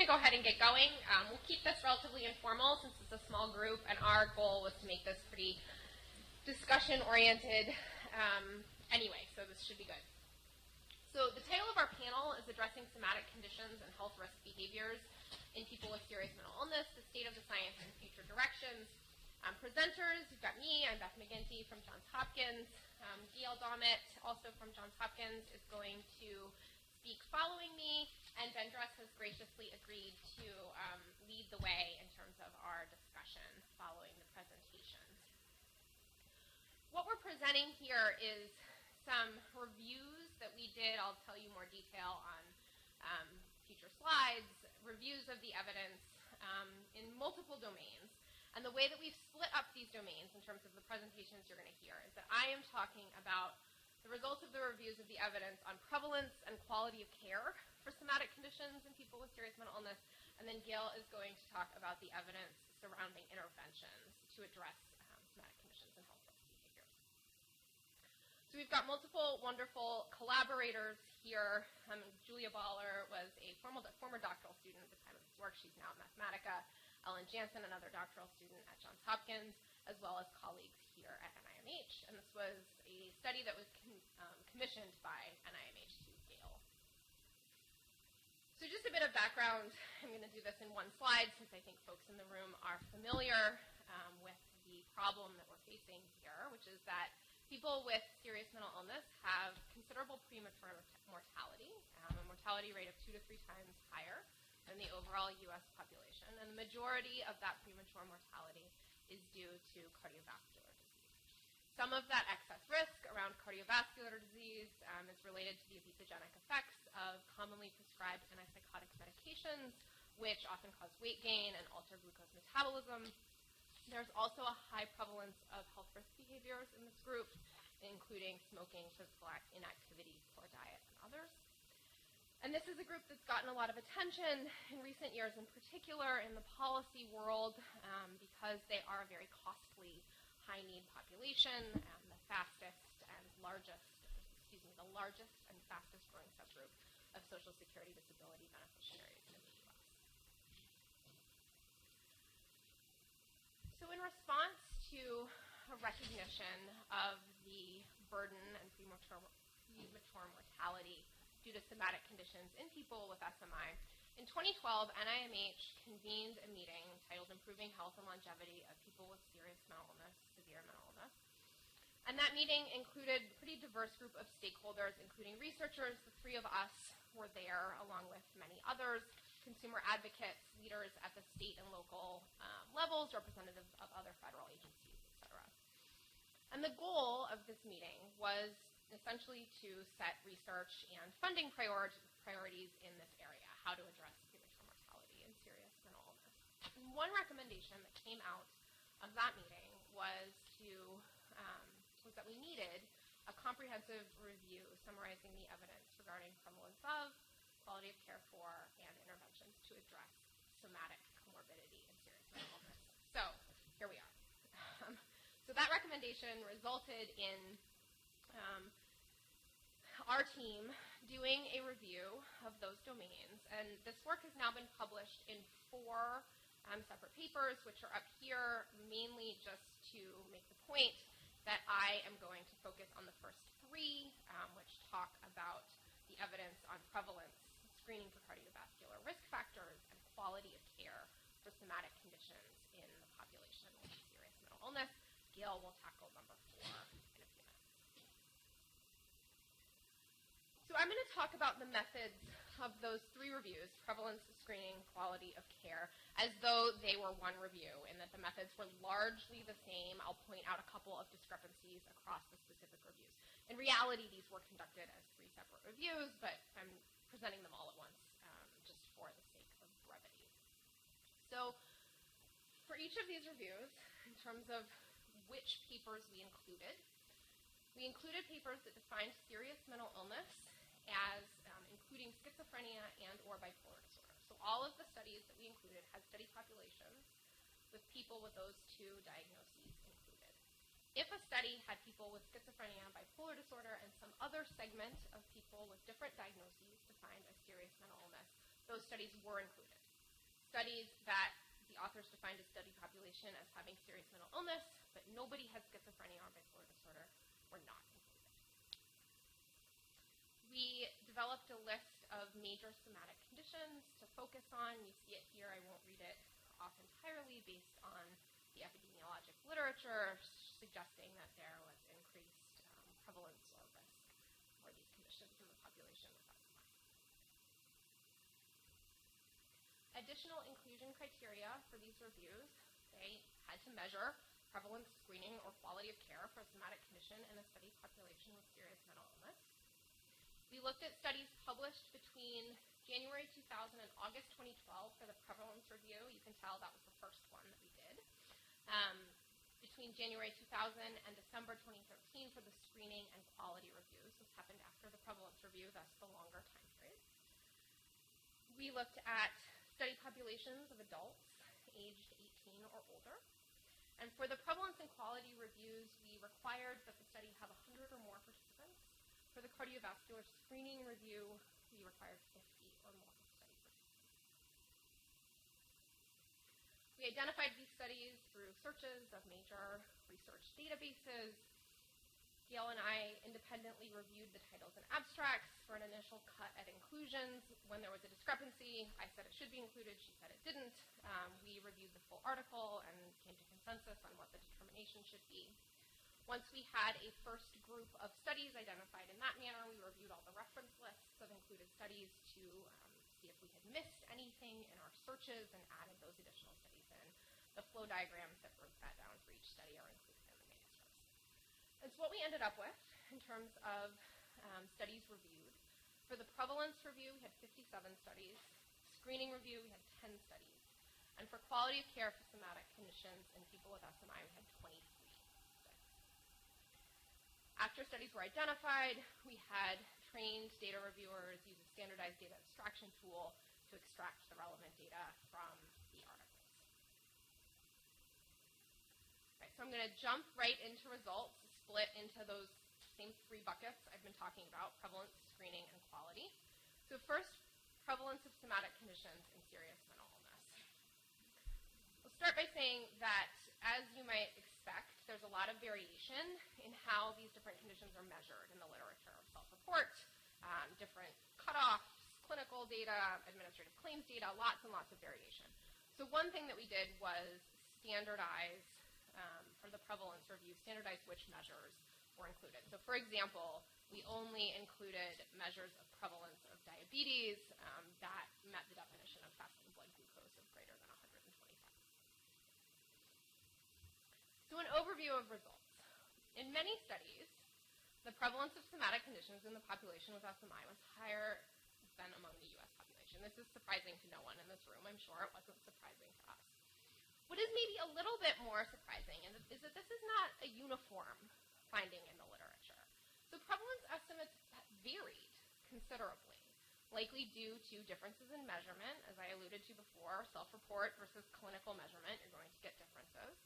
go ahead and get going. We'll keep this relatively informal since it's a small group, and our goal was to make this pretty discussion-oriented anyway, so this should be good. So the title of our panel is Addressing Somatic Conditions and Health Risk Behaviors in People with Serious Mental Illness, the State of the Science and Future Directions. Presenters, we've got me, I'm Beth McGinty from Johns Hopkins. Gail Daumit, also from Johns Hopkins, is going to speak following me, and Druss has graciously agreed to lead the way in terms of our discussion following the presentations. What we're presenting here is some reviews that we did. I'll tell you more detail on future slides, reviews of the evidence in multiple domains. And the way that we've split up these domains in terms of the presentations you're going to hear is that I am talking about the results of the reviews of the evidence on prevalence and quality of care for somatic conditions in people with serious mental illness, and then Gail is going to talk about the evidence surrounding interventions to address somatic conditions and health risk behaviors. So we've got multiple wonderful collaborators here. Julia Baller was a former doctoral student at the time of this work. She's now at Mathematica. Ellen Jansen, another doctoral student at Johns Hopkins, as well as colleagues here at M.H. And this was a study that was commissioned by M.H. to Gail. So just a bit of background. I'm going to do this in one slide since I think folks in the room are familiar with the problem that we're facing here, which is that people with serious mental illness have considerable premature mortality, a mortality rate of 2 to 3 times higher than the overall U.S. population, and the majority of that premature mortality is due to cardiovascular disease. Some of that excess risk around cardiovascular disease is related to the obesogenic effects of commonly prescribed antipsychotic medications, which often cause weight gain and alter glucose metabolism. There's also a high prevalence of health risk behaviors in this group, including smoking, physical inactivity, poor diet, and others. And this is a group that's gotten a lot of attention in recent years, in particular in the policy world, because they are a very costly, high-need population, and the largest and fastest growing subgroup of Social Security disability beneficiaries in the U.S. So in response to a recognition of the burden and premature mortality due to somatic conditions in people with SMI, in 2012, M.H. convened a meeting titled Improving Health and Longevity of People with Serious Mental Illness, Severe Mental Illness. And that meeting included a pretty diverse group of stakeholders, including researchers. The 3 of us were there, along with many others, consumer advocates, leaders at the state and local levels, representatives of other federal agencies, et cetera. And the goal of this meeting was essentially to set research and funding priorities in this area, how to address premature mortality and serious mental illness. And one recommendation that came out of that meeting was that we needed a comprehensive review summarizing the evidence regarding prevalence of, quality of care for, and interventions to address somatic comorbidity and serious mental illness. So here we are. So that recommendation resulted in our team doing a review of those domains, and this work has now been published in 4 separate papers, which are up here, mainly just to make the point that I am going to focus on the first 3, which talk about the evidence on prevalence, screening for cardiovascular risk factors, and quality of care for somatic conditions in the population with serious mental illness. Gail will tackle number 4 in a few minutes. So I'm going to talk about the methods of those 3 reviews, prevalence, screening, quality of care, as though they were one review, and that the methods were largely the same. I'll point out a couple of discrepancies across the specific reviews. In reality, these were conducted as 3 separate reviews, but I'm presenting them all at once just for the sake of brevity. So for each of these reviews, in terms of which papers we included papers that defined serious mental illness as including schizophrenia and or bipolar disorder. So all of the studies that we included had study populations with people with those 2 diagnoses included. If a study had people with schizophrenia, bipolar disorder, and some other segment of people with different diagnoses defined as serious mental illness, those studies were included. studies that the authors defined a study population as having serious mental illness, but nobody had schizophrenia or bipolar disorder were not included. We developed a list of major somatic conditions to focus on. You see it here. I won't read it off entirely based on the epidemiologic literature suggesting that there was increased prevalence or risk for these conditions in the population with SMI. Additional inclusion criteria for these reviews, they had to measure prevalence, screening, or quality of care for a somatic condition in a study population with serious mental illness. We looked at studies published between January 2000 and August 2012 for the prevalence review. You can tell that was the first one that we did. Between January 2000 and December 2013 for the screening and quality reviews. This happened after the prevalence review, thus the longer time period. We looked at study populations of adults aged 18 or older. And for the prevalence and quality reviews, we required that the study have 100 or more participants. For the cardiovascular screening review, we required 50 or more study participants. We identified these studies through searches of major research databases. Gail and I independently reviewed the titles and abstracts for an initial cut at inclusions. When there was a discrepancy, I said it should be included, she said it didn't. We reviewed the full article and came to consensus on what the determination should be. Once we had a first group of studies identified in that manner, we reviewed all the reference lists of included studies to see if we had missed anything in our searches and added those additional studies in. The flow diagrams that broke that down for each study are included in the manuscripts. And so what we ended up with in terms of studies reviewed, for the prevalence review, we had 57 studies. Screening review, we had 10 studies. And for quality of care for somatic conditions in people with SMI, we had 23 studies. After studies were identified, we had trained data reviewers use a standardized data extraction tool to extract the relevant data from the articles. Right, so I'm going to jump right into results, split into those same three buckets I've been talking about, prevalence, screening, and quality. So first, prevalence of somatic conditions in serious mental illness. We'll start by saying that, as you might expect, there's a lot of variation in how these different conditions are measured in the literature. Self-report, different cutoffs, clinical data, administrative claims data, lots and lots of variation. So one thing that we did was standardize, for the prevalence review, standardize which measures were included. So for example, we only included measures of prevalence of diabetes that met the definition of fasting blood glucose of greater than 125. So an overview of results. In many studies, the prevalence of somatic conditions in the population with SMI was higher than among the U.S. population. This is surprising to no one in this room. I'm sure it wasn't surprising to us. What is maybe a little bit more surprising is that this is not a uniform finding in the literature. So prevalence estimates varied considerably, likely due to differences in measurement, as I alluded to before, self-report versus clinical measurement, you're going to get differences,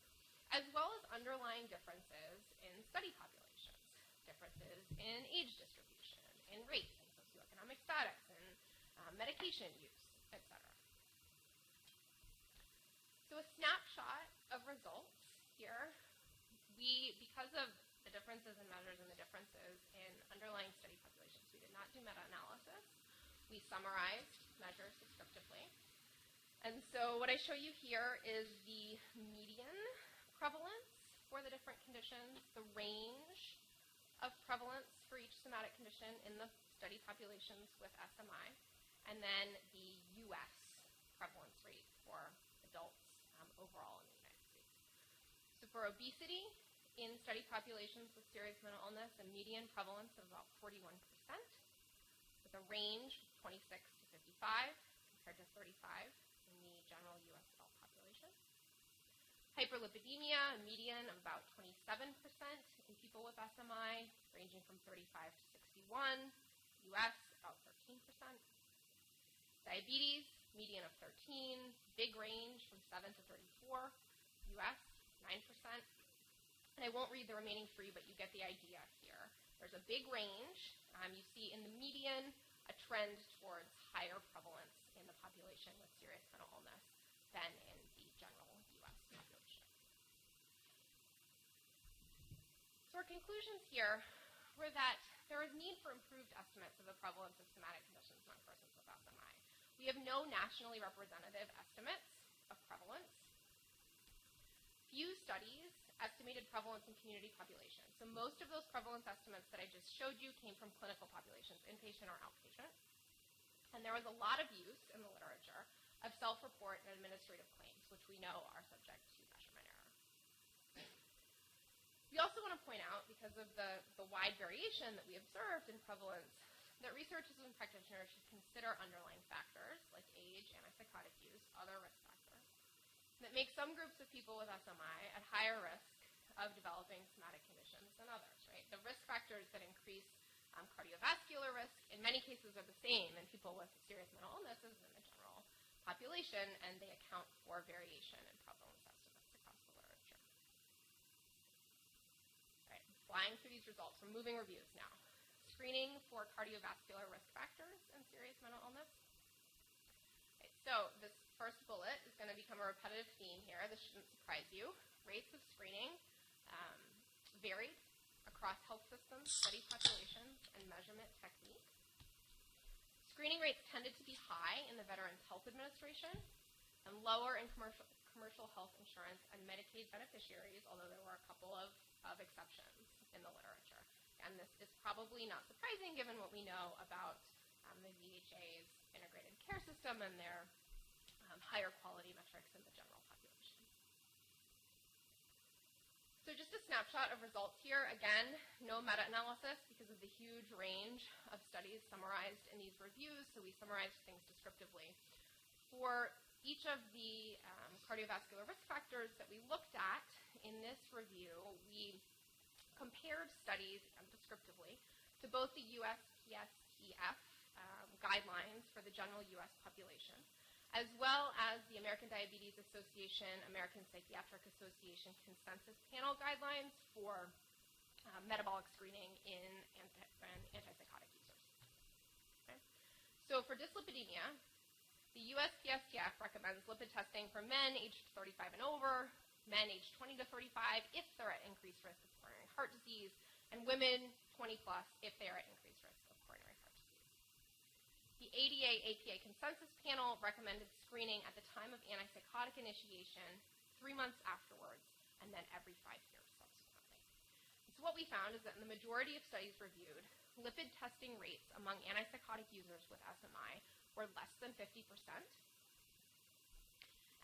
as well as underlying differences in study populations, differences in age distribution, in race, and socioeconomic status, and medication use, etc. So a snapshot of results here, because of the differences in measures and the differences in underlying study populations, we did not do meta-analysis. We summarized measures descriptively. And so what I show you here is the median prevalence for the different conditions, the range of prevalence for each somatic condition in the study populations with SMI, and then the U.S. prevalence rate for adults overall in the United States. So for obesity, in study populations with serious mental illness, a median prevalence of about 41%, with a range of 26 to 55, compared to 35 in the general U.S. adult population. Hyperlipidemia, a median of about 27% in people with SMI, ranging from 35 to 61, U.S. about 13%. Diabetes, median of 13, big range from 7 to 34, U.S. 9%. And I won't read the remaining three, but you get the idea here. There's a big range. You see in the median a trend towards higher prevalence in the population with serious mental illness. than in the general U.S. population. So our conclusions here were that there is need for improved estimates of the prevalence of somatic conditions among persons with SMI. We have no nationally representative estimates of prevalence. Few studies estimated prevalence in community populations. So most of those prevalence estimates that I just showed you came from clinical populations, inpatient or outpatient. And there was a lot of use in the literature of self-report and administrative claims, which we know are subject to measurement error. We also want to point out, because of the wide variation that we observed in prevalence, that researchers and practitioners should consider underlying factors like age, antipsychotic use, other risk factors, that make some groups of people with SMI at higher risk of developing somatic conditions than others, right? The risk factors that increase cardiovascular risk in many cases are the same in people with serious mental illnesses in the general population, and they account for variation in prevalence estimates across the literature. All right, flying through these results, we're moving reviews now. Screening for cardiovascular risk factors in serious mental illness. Okay, so this first bullet is going to become a repetitive theme here. This shouldn't surprise you. Rates of screening varied across health systems, study populations, and measurement techniques. Screening rates tended to be high in the Veterans Health Administration and lower in commercial health insurance and Medicaid beneficiaries, although there were a couple of exceptions in the literature. And this is probably not surprising given what we know about the VHA's integrated care system and their higher quality metrics in the general population. So just a snapshot of results here. Again, no meta-analysis because of the huge range of studies summarized in these reviews, so we summarized things descriptively. For each of the cardiovascular risk factors that we looked at in this review, we compared studies descriptively to both the USPSTF guidelines for the general U.S. population, as well as the American Diabetes Association, American Psychiatric Association consensus panel guidelines for metabolic screening in antipsychotic users. Okay? So for dyslipidemia, the USPSTF recommends lipid testing for men aged 35 and over, men aged 20 to 35 if they're at increased risk of coronary heart disease, and women 20 plus if they are at increased risk of coronary heart disease. The ADA-APA consensus panel recommended screening at the time of antipsychotic initiation, 3 months afterwards, and then every 5 years subsequently. And so what we found is that in the majority of studies reviewed, lipid testing rates among antipsychotic users with SMI were less than 50%,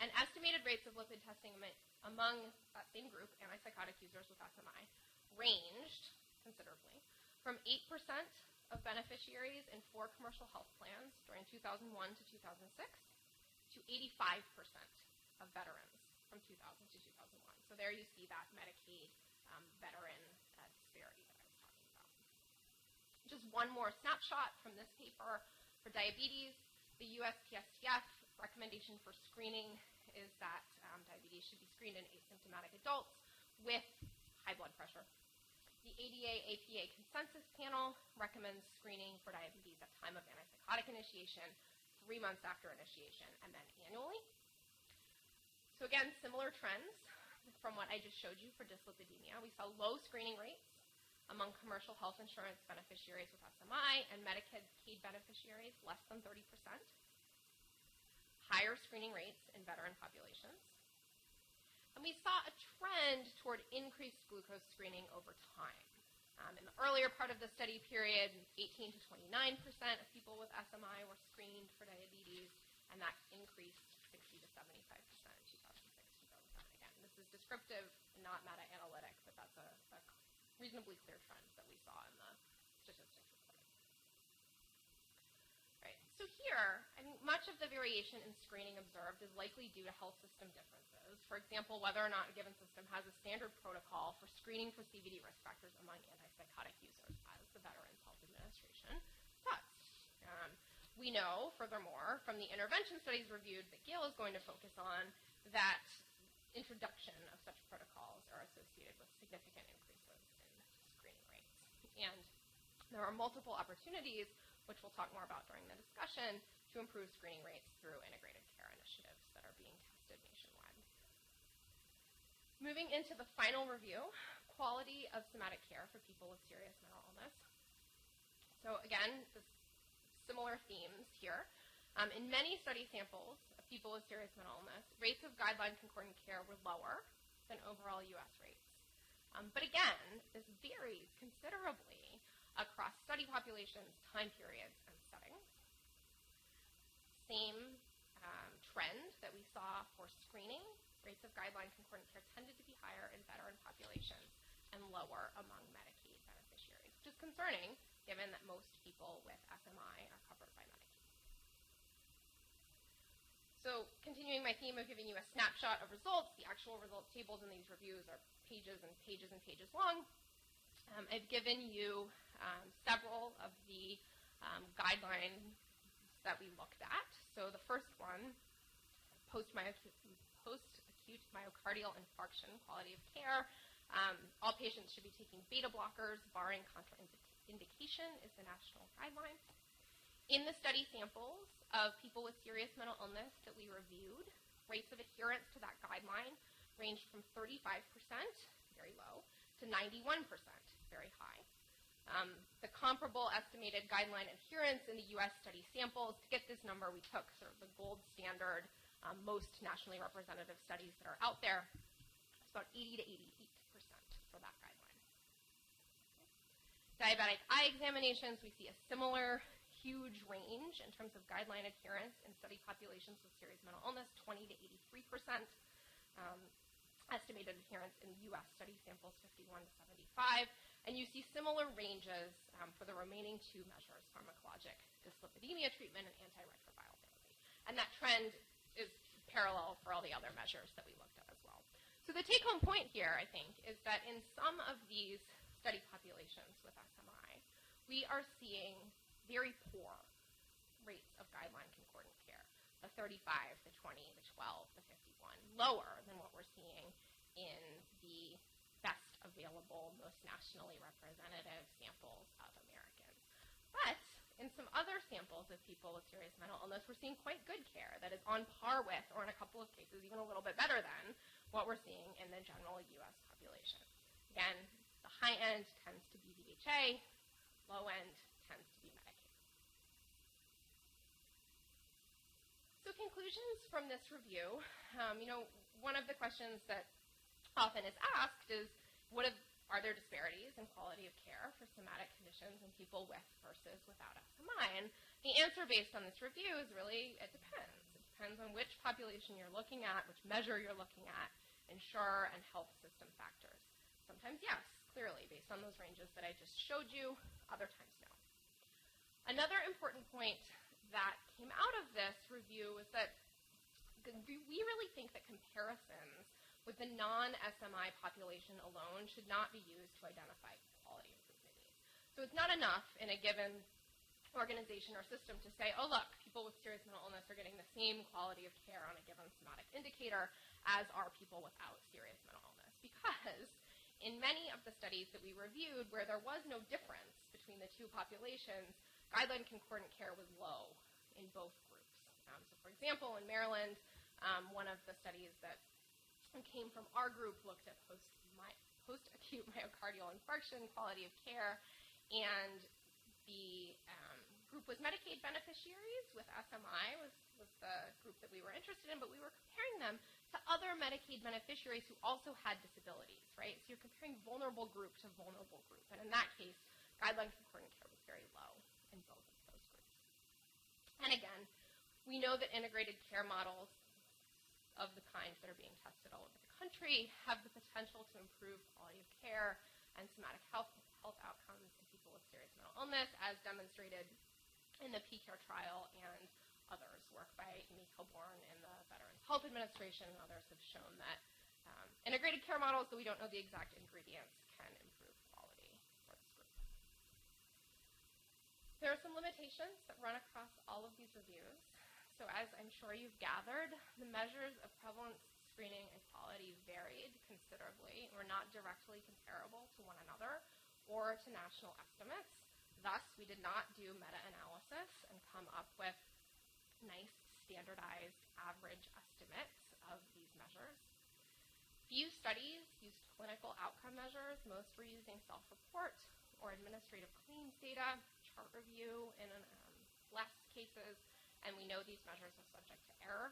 and estimated rates of lipid testing among that same group, antipsychotic users with SMI, ranged considerably from 8% of beneficiaries in 4 commercial health plans during 2001 to 2006 to 85% of veterans from 2000 to 2001. So there you see that Medicaid veteran disparity that I was talking about. Just one more snapshot from this paper. For diabetes, the USPSTF recommendation for screening is that diabetes should be screened in asymptomatic adults with high blood pressure. The ADA-APA consensus panel recommends screening for diabetes at time of antipsychotic initiation, 3 months after initiation, and then annually. So again, similar trends from what I just showed you for dyslipidemia. We saw low screening rates among commercial health insurance beneficiaries with SMI and Medicaid beneficiaries, less than 30%. Higher screening rates in veteran populations. And we saw a trend toward increased glucose screening over time. In the earlier part of the study period, 18 to 29% of people with SMI were screened for diabetes, and that increased 60 to 75% in 2006, 2007. Again, this is descriptive, not meta-analytic, but that's a reasonably clear trend that we saw in the statistics reported. Right. So here, I think much of the variation in screening observed is likely due to health system differences. For example, whether or not a given system has a standard protocol for screening for CVD risk factors among antipsychotic users, as the Veterans Health Administration does. We know, furthermore, from the intervention studies reviewed that Gail is going to focus on, that introduction of such protocols are associated with significant increases in screening rates. And there are multiple opportunities, which we'll talk more about during the discussion, to improve screening rates through integrated care initiatives that are being tested posted nationwide. Moving into the final review, quality of somatic care for people with serious mental illness. So again, similar themes here. In many study samples of people with serious mental illness, rates of guideline concordant care were lower than overall U.S. rates. But again, this varies considerably across study populations, time periods, and settings. Same trend that we saw for screening. Rates of guideline concordant care tended to be higher in veteran populations and lower among Medicaid beneficiaries, which is concerning given that most people with SMI are covered by Medicaid. So continuing my theme of giving you a snapshot of results, the actual results tables in these reviews are pages and pages and pages long. I've given you several of the guidelines that we looked at. So the first one, post-acute myocardial infarction, quality of care. All patients should be taking beta blockers, barring contraindication is the national guideline. In the study samples of people with serious mental illness that we reviewed, rates of adherence to that guideline ranged from 35%, very low, to 91%, very high. The comparable estimated guideline adherence in the U.S. study samples, to get this number, we took sort of the gold standard, most nationally representative studies that are out there. It's about 80 to 88% for that guideline. Okay. Diabetic eye examinations, we see a similar huge range in terms of guideline adherence in study populations with serious mental illness, 20 to 83%. Estimated adherence in U.S. study samples, 51 to 75. And you see similar ranges for the remaining two measures, pharmacologic dyslipidemia treatment and antiretroviral therapy. And that trend is parallel for all the other measures that we looked at as well. So the take-home point here, I think, is that in some of these study populations with SMI, we are seeing very poor rates of guideline concordant care, the 35, the 20, the 12, the 51, lower than what we're seeing in the best available, most nationally representative samples of Americans. But in some other samples of people with serious mental illness, we're seeing quite good care that is on par with, or in a couple of cases, even a little bit better than, what we're seeing in the general U.S. population. Again, the high end tends to be VHA, low end tends to be Medicaid. So conclusions from this review, one of the questions that often is asked is, are there disparities in quality of care for somatic conditions in people with versus without SMI? And the answer based on this review is really, it depends. It depends on which population you're looking at, which measure you're looking at, insurer and health system factors. Sometimes yes, clearly, based on those ranges that I just showed you, other times no. Another important point that came out of this review is that we really think that comparisons with the non-SMI population alone should not be used to identify quality improvement needs. So it's not enough in a given organization or system to say, oh, look, people with serious mental illness are getting the same quality of care on a given somatic indicator as are people without serious mental illness. Because in many of the studies that we reviewed where there was no difference between the two populations, guideline concordant care was low in both groups. So for example, in Maryland, one of the studies that came from our group looked at post-acute myocardial infarction, quality of care, and the group was Medicaid beneficiaries with SMI was the group that we were interested in, but we were comparing them to other Medicaid beneficiaries who also had disabilities, right? So you're comparing vulnerable group to vulnerable group, and in that case, guideline concordant care was very low in both of those groups. And again, we know that integrated care models of the kinds that are being tested all over the country have the potential to improve quality of care and somatic health outcomes in people with serious mental illness, as demonstrated in the P-CARE trial and others. Work by Amy Kilbourne in the Veterans Health Administration and others have shown that integrated care models, though we don't know the exact ingredients, can improve quality for this group. There are some limitations that run across all of these reviews. So as I'm sure you've gathered, the measures of prevalence, screening, and quality varied considerably and were not directly comparable to one another or to national estimates. Thus, we did not do meta-analysis and come up with nice standardized average estimates of measures. Few studies used clinical outcome measures. Most were using self-report or administrative claims data, chart review in less cases, and we know these measures are subject to error.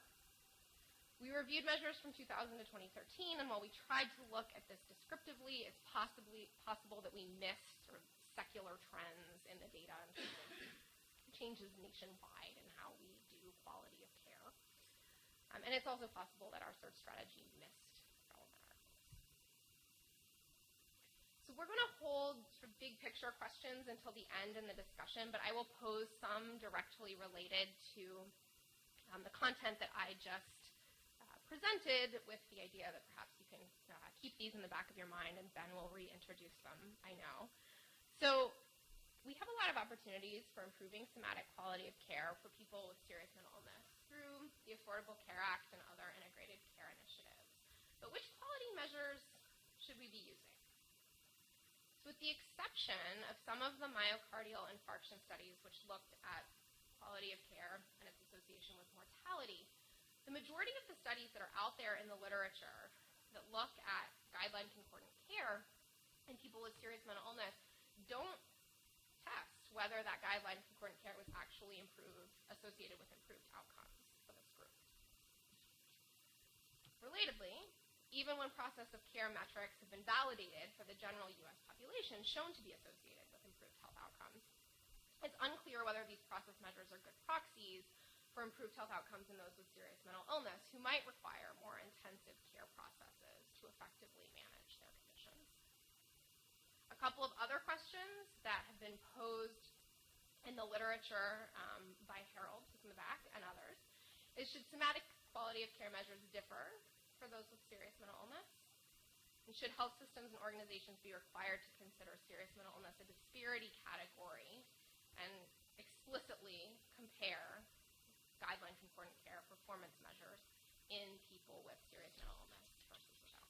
We reviewed measures from 2000 to 2013, and while we tried to look at this descriptively, it's possible that we missed sort of secular trends in the data and sort of changes nationwide in how we do quality of care. And it's also possible that our search strategy missed relevant articles. So we're going to hold sort of big picture questions until the end in the discussion, but I will pose some directly related to the content that I just presented, with the idea that perhaps you can keep these in the back of your mind, and Ben will reintroduce them, I know. So we have a lot of opportunities for improving somatic quality of care for people with serious mental illness through the Affordable Care Act and other integrated care initiatives. But which quality measures should we be using? So with the exception of some of the myocardial infarction studies, which looked at quality of care and its association with mortality, the majority of the studies that are out there in the literature that look at guideline concordant care in people with serious mental illness don't test whether that guideline concordant care was actually associated with improved outcomes for this group. Relatedly, even when process of care metrics have been validated for the general U.S. population shown to be associated with improved health outcomes, it's unclear whether these process measures are good proxies for improved health outcomes in those with serious mental illness who might require more intensive care processes to effectively manage their conditions. A couple of other questions that have been posed in the literature by Harold, who's in the back, and others, is should somatic quality of care measures differ for those with serious mental illness? And should health systems and organizations be required to consider serious mental illness a disparity category and explicitly compare guideline concordant care performance measures in people with serious mental illness versus without?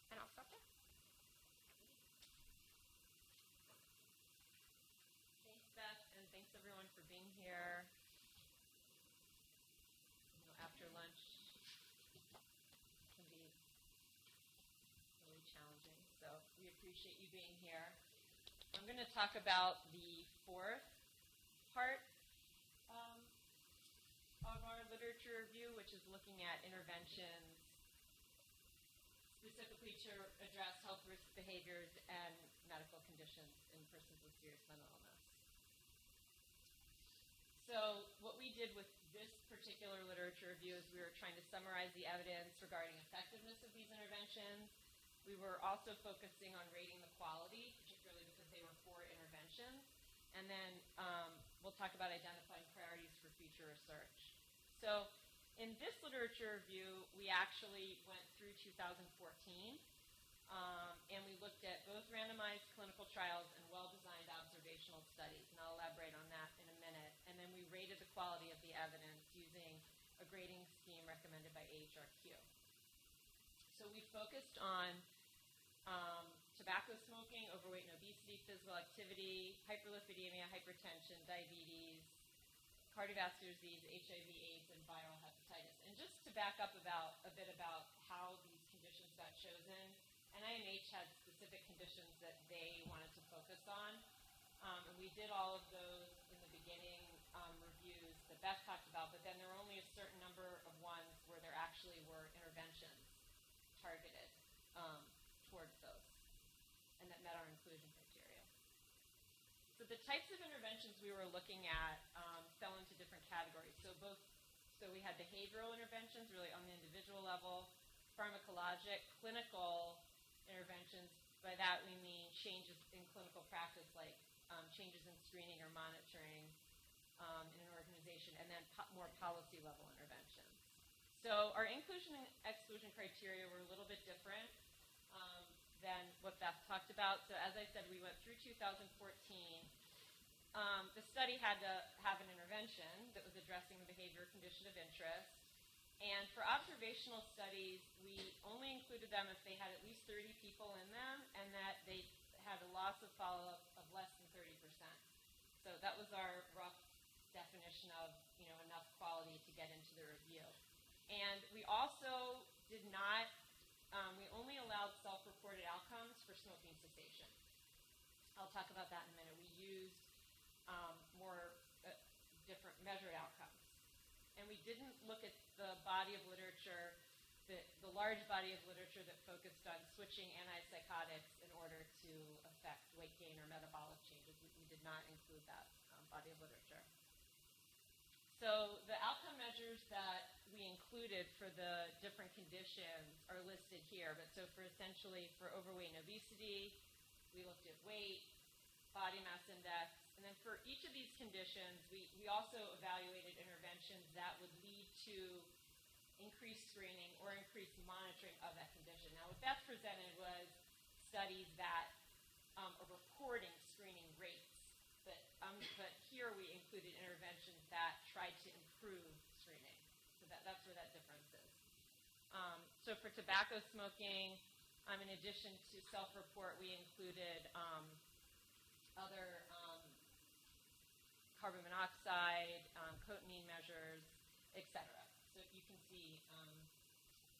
And I'll stop there. Thanks, Beth, and thanks everyone for being here. After lunch can be really challenging, so we appreciate you being here. I'm going to talk about the fourth part of our literature review, which is looking at interventions specifically to address health risk behaviors and medical conditions in persons with serious mental illness. So what we did with this particular literature review is we were trying to summarize the evidence regarding effectiveness of these interventions. We were also focusing on rating the quality, particularly because they were 4 interventions. And then we'll talk about identifying priorities for future research. So in this literature review, we actually went through 2014, and we looked at both randomized clinical trials and well-designed observational studies, and I'll elaborate on that in a minute. And then we rated the quality of the evidence using a grading scheme recommended by AHRQ. So we focused on tobacco smoking, overweight and obesity, physical activity, hyperlipidemia, hypertension, diabetes, cardiovascular disease, HIV/AIDS, and viral hepatitis. And just to back up a bit about how these conditions got chosen, M.H. had specific conditions that they wanted to focus on. And we did all of those in the beginning reviews that Beth talked about, but then there were only a certain number of ones where there actually were interventions targeted towards those and that met our inclusion criteria. So the types of interventions we were looking at fell into different categories. So we had behavioral interventions, really on the individual level, pharmacologic, clinical interventions. By that we mean changes in clinical practice, like changes in screening or monitoring in an organization, and then more policy level interventions. So our inclusion and exclusion criteria were a little bit different than what Beth talked about. So as I said, we went through 2014. The study had to have an intervention that was addressing the behavior condition of interest. And for observational studies, we only included them if they had at least 30 people in them and that they had a loss of follow-up of less than 30%. So that was our rough definition of enough quality to get into the review. And we also did not, we only allowed self-reported outcomes for smoking cessation. I'll talk about that in a minute. We used more different measured outcomes. And we didn't look at the body of literature, the large body of literature that focused on switching antipsychotics in order to affect weight gain or metabolic changes. We did not include that body of literature. So the outcome measures that we included for the different conditions are listed here. But so for essentially for overweight and obesity, we looked at weight, body mass index, and then for each of these conditions, we also evaluated interventions that would lead to increased screening or increased monitoring of that condition. Now, what Beth presented was studies that are reporting screening rates, but here we included interventions that tried to improve screening. So that's where that difference is. So for tobacco smoking, in addition to self-report, we included other carbon monoxide, cotinine measures, etc. So you can see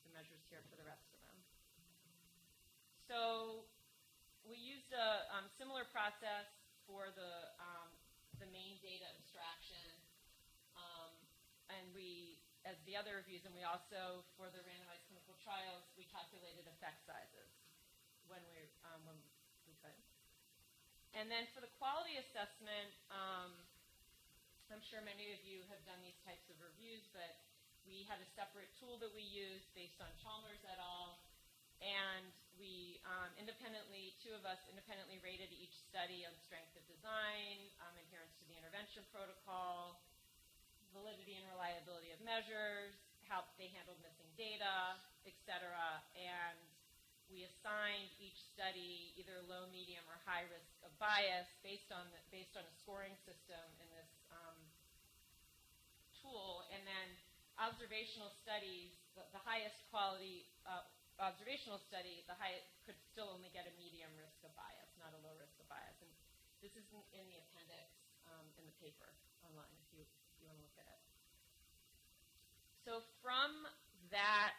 the measures here for the rest of them. So we used a similar process for the main data abstraction, and we, as the other reviews, and we also, for the randomized clinical trials, we calculated effect sizes when we could. And then for the quality assessment, I'm sure many of you have done these types of reviews, but we had a separate tool that we used based on Chalmers et al. And we two of us independently rated each study on strength of design, adherence to the intervention protocol, validity and reliability of measures, how they handled missing data, etc. And we assigned each study either low, medium, or high risk of bias based on a scoring system in this tool. And then observational studies, the highest quality observational study, could still only get a medium risk of bias, not a low risk of bias. And this is in the appendix in the paper online if you want to look at it. So from that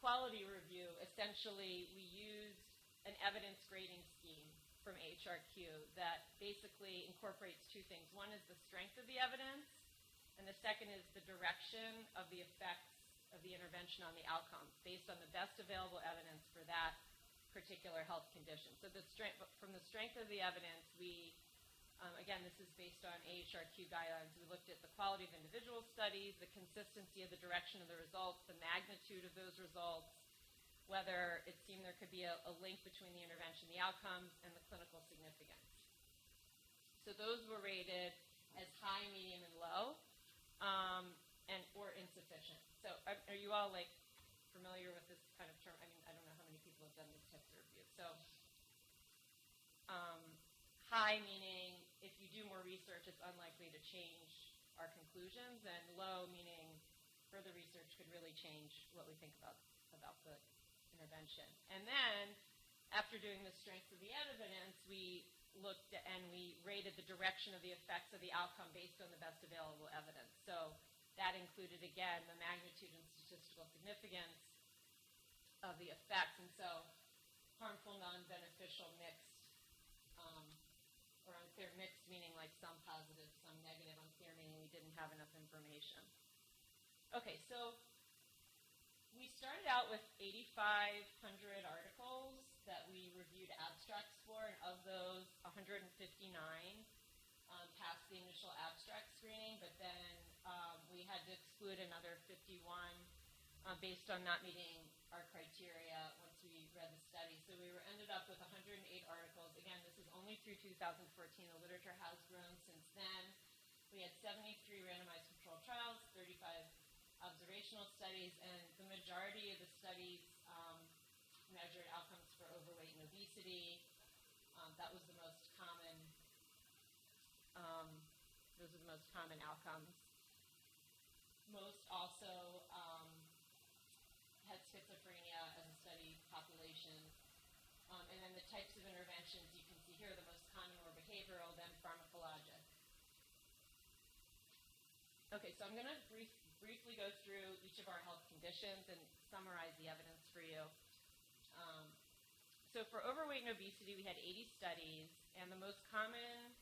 quality review, essentially we used an evidence grading scheme from HRQ that basically incorporates two things. One is the strength of the evidence, and the second is the direction of the effects of the intervention on the outcomes based on the best available evidence for that particular health condition. So from the strength of the evidence, we, again, this is based on AHRQ guidelines. We looked at the quality of individual studies, the consistency of the direction of the results, the magnitude of those results, whether it seemed there could be a link between the intervention, the outcomes, and the clinical significance. So those were rated as high, medium, and low, or insufficient. So are you all familiar with this kind of term? I mean, I don't know how many people have done these types of reviews. So high meaning if you do more research, it's unlikely to change our conclusions, and low meaning further research could really change what we think about the intervention. And then after doing the strength of the evidence, we looked at, and we rated the direction of the effects of the outcome based on the best available evidence. So that included, again, the magnitude and statistical significance of the effects. And so harmful, non-beneficial, mixed, or unclear, mixed meaning like some positive, some negative, unclear meaning we didn't have enough information. Okay, so we started out with 8,500 articles that we reviewed abstracts for, and of those, 159 passed the initial abstract screening, but then we had to exclude another 51 based on not meeting our criteria once we read the study. So we ended up with 108 articles. Again, this is only through 2014. The literature has grown since then. We had 73 randomized controlled trials, 35 observational studies, and the majority of the studies measured outcomes for overweight and obesity. That was the most common. Those are the most common outcomes. Most also had schizophrenia as a study population. And then the types of interventions you can see here, the most common were behavioral, then pharmacologic. Okay, so I'm going to briefly go through each of our health conditions and summarize the evidence for you. So for overweight and obesity, we had 80 studies, and the most common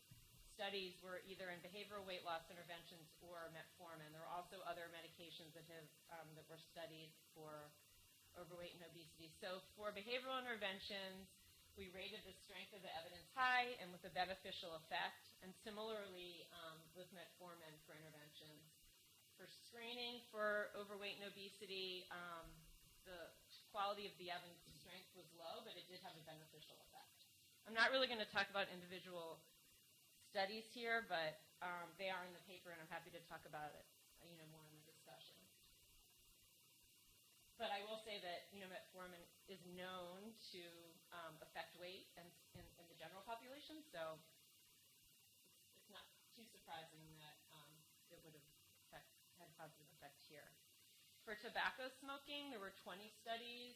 studies were either in behavioral weight loss interventions or metformin. There were also other medications that were studied for overweight and obesity. So for behavioral interventions, we rated the strength of the evidence high and with a beneficial effect, and similarly with metformin for interventions. For screening for overweight and obesity, the quality of the evidence strength was low, but it did have a beneficial effect. I'm not really going to talk about individual studies here, but they are in the paper, and I'm happy to talk about it, more in the discussion. But I will say that, metformin is known to affect weight in the general population, so it's not too surprising that it would have had positive effect here. For tobacco smoking, there were 20 studies.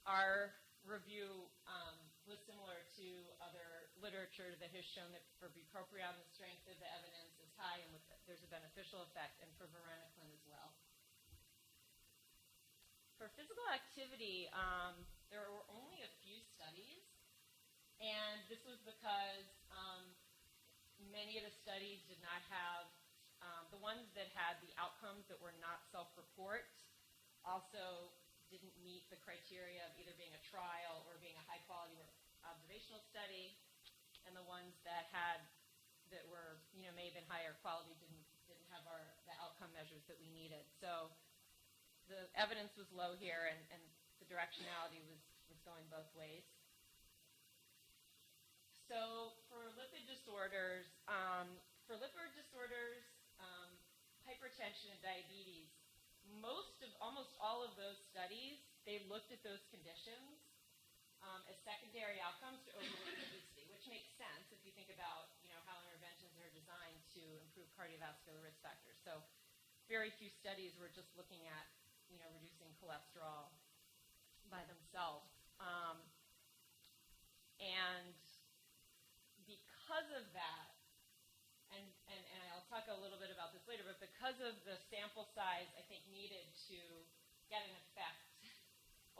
Our review was similar to other literature that has shown that for bupropion, the strength of the evidence is high and there's a beneficial effect, and for varenicline as well. For physical activity, there were only a few studies, and this was because many of the studies did not have, the ones that had the outcomes that were not self-report also didn't meet the criteria of either being a trial or being a high-quality observational study, and the ones that were, may have been higher quality didn't have the outcome measures that we needed. So the evidence was low here, and the directionality was going both ways. So for lipid disorders, hypertension and diabetes, almost all of those studies, they looked at those conditions as secondary outcomes to overweight and obesity, which makes sense if you think about how interventions are designed to improve cardiovascular risk factors. So very few studies were just looking at reducing cholesterol by themselves. And because of that, and I'll talk a little bit about this later, but because of the sample size I think needed to get an effect,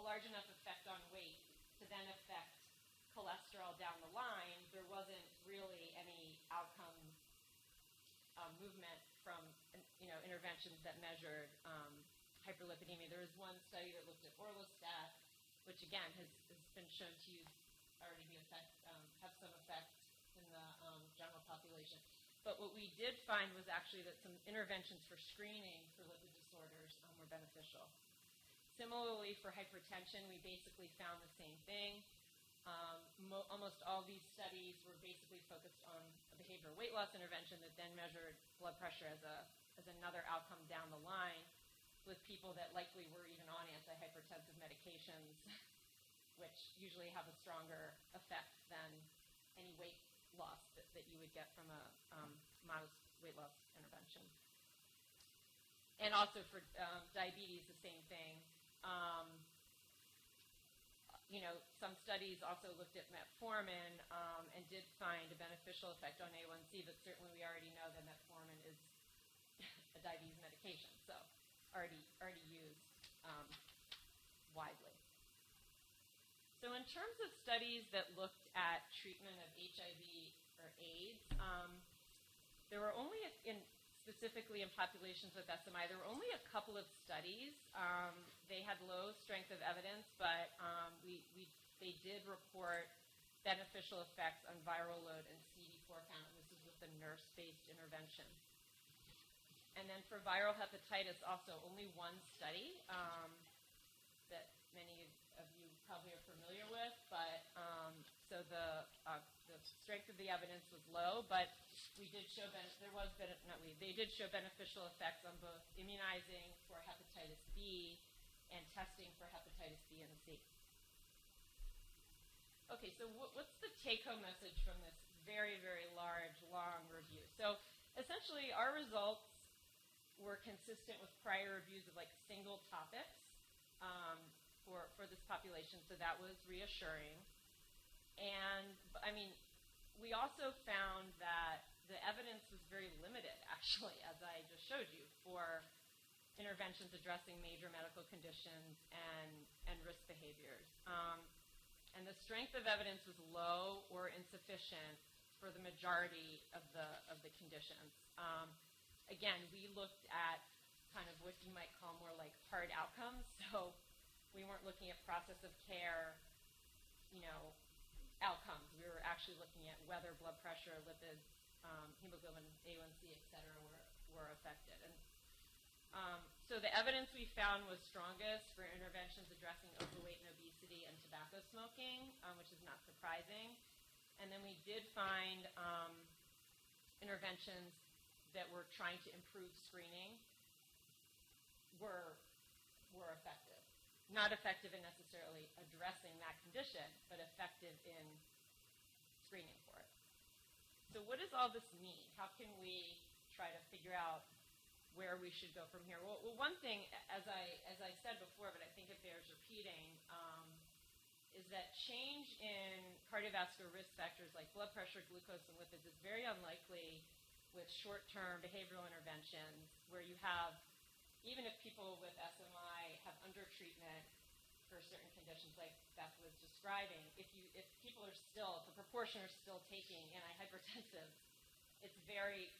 a large enough effect on weight to then affect cholesterol down the line, there wasn't really any outcome movement from interventions that measured hyperlipidemia. There was one study that looked at orlistat, which again has been shown to have some effect in the general population. But what we did find was actually that some interventions for screening for lipid disorders were beneficial. Similarly, for hypertension, we basically found the same thing. Almost all these studies were basically focused on a behavioral weight loss intervention that then measured blood pressure as another outcome down the line, with people that likely were even on antihypertensive medications, which usually have a stronger effect than any weight loss that you would get from a modest weight loss intervention. And also for diabetes, the same thing. Some studies also looked at metformin and did find a beneficial effect on A1C, but certainly we already know that metformin is a diabetes medication, so already used widely. So in terms of studies that looked at treatment of HIV or AIDS, there were only, specifically in populations with SMI, there were only a couple of studies. They had low strength of evidence, but they did report beneficial effects on viral load and CD4 count. This is with the nurse-based intervention. And then for viral hepatitis, also only one study that many of you probably are familiar with, but so the strength of the evidence was low, but they did show beneficial effects on both immunizing for hepatitis B and testing for hepatitis B and C. Okay, so what's the take-home message from this very, very large, long review? So essentially, our results were consistent with prior reviews of single topics for this population, so that was reassuring. And we also found that the evidence was very limited, actually. actually, as I just showed you, for interventions addressing major medical conditions and risk behaviors. And the strength of evidence was low or insufficient for the majority of the conditions. Again, we looked at kind of what you might call more like hard outcomes. So we weren't looking at process of care, outcomes. We were actually looking at whether blood pressure, lipids, hemoglobin, A1C, et cetera, were affected. And so the evidence we found was strongest for interventions addressing overweight and obesity and tobacco smoking, which is not surprising. And then we did find interventions that were trying to improve screening were effective. Not effective in necessarily addressing that condition, but effective in screening for it. So what does all this mean? How can we try to figure out where we should go from here? Well, one thing, as I said before, but I think it bears repeating, is that change in cardiovascular risk factors like blood pressure, glucose, and lipids is very unlikely with short-term behavioral interventions where you have, even if people with SMI have under-treatment for certain conditions like Beth was describing, if people are still, if the proportion are still taking antihypertensives, it's very,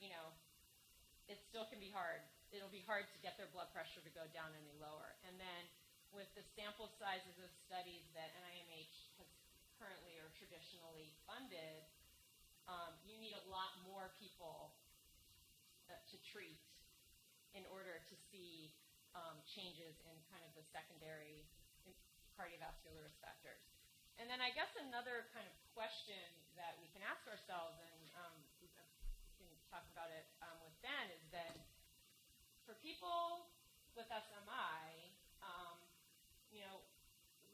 it still can be hard. It'll be hard to get their blood pressure to go down any lower. And then with the sample sizes of studies that NIMH has currently or traditionally funded, you need a lot more people to treat in order to see changes in kind of the secondary cardiovascular risk factors. And then I guess another kind of question that we can ask ourselves, and we can talk about it with Ben, is that for people with SMI,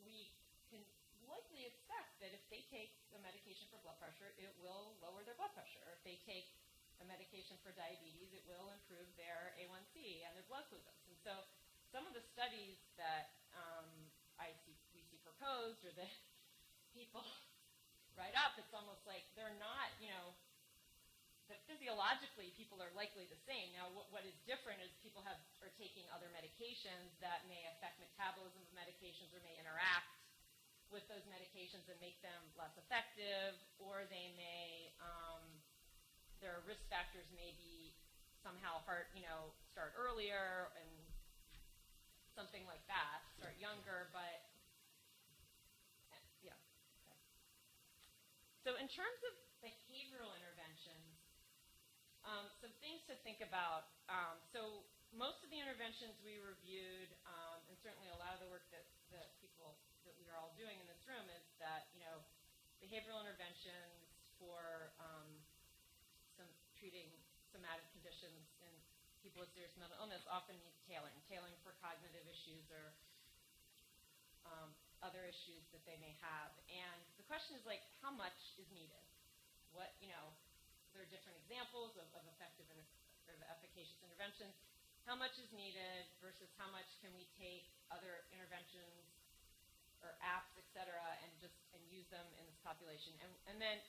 we can likely expect that if they take a medication for blood pressure, it will lower their blood pressure. If they take a medication for diabetes, it will improve their A1C and their blood glucose. And so some of the studies that we see proposed, or that people write up, it's almost like they're not, that physiologically people are likely the same. Now, what is different is people are taking other medications that may affect metabolism of medications or may interact with those medications and make them less effective, or they may, their risk factors may be somehow start earlier and something like that, start younger, but yeah. Okay. So in terms of behavioral interventions, some things to think about. So most of the interventions we reviewed, and certainly a lot of the work that people that we are all doing in this room, is that behavioral interventions for treating somatic conditions in people with serious mental illness often need tailoring for cognitive issues or other issues that they may have. And the question is, how much is needed? There are different examples of effective and efficacious interventions. How much is needed versus how much can we take other interventions or apps, et cetera, and use them in this population? And then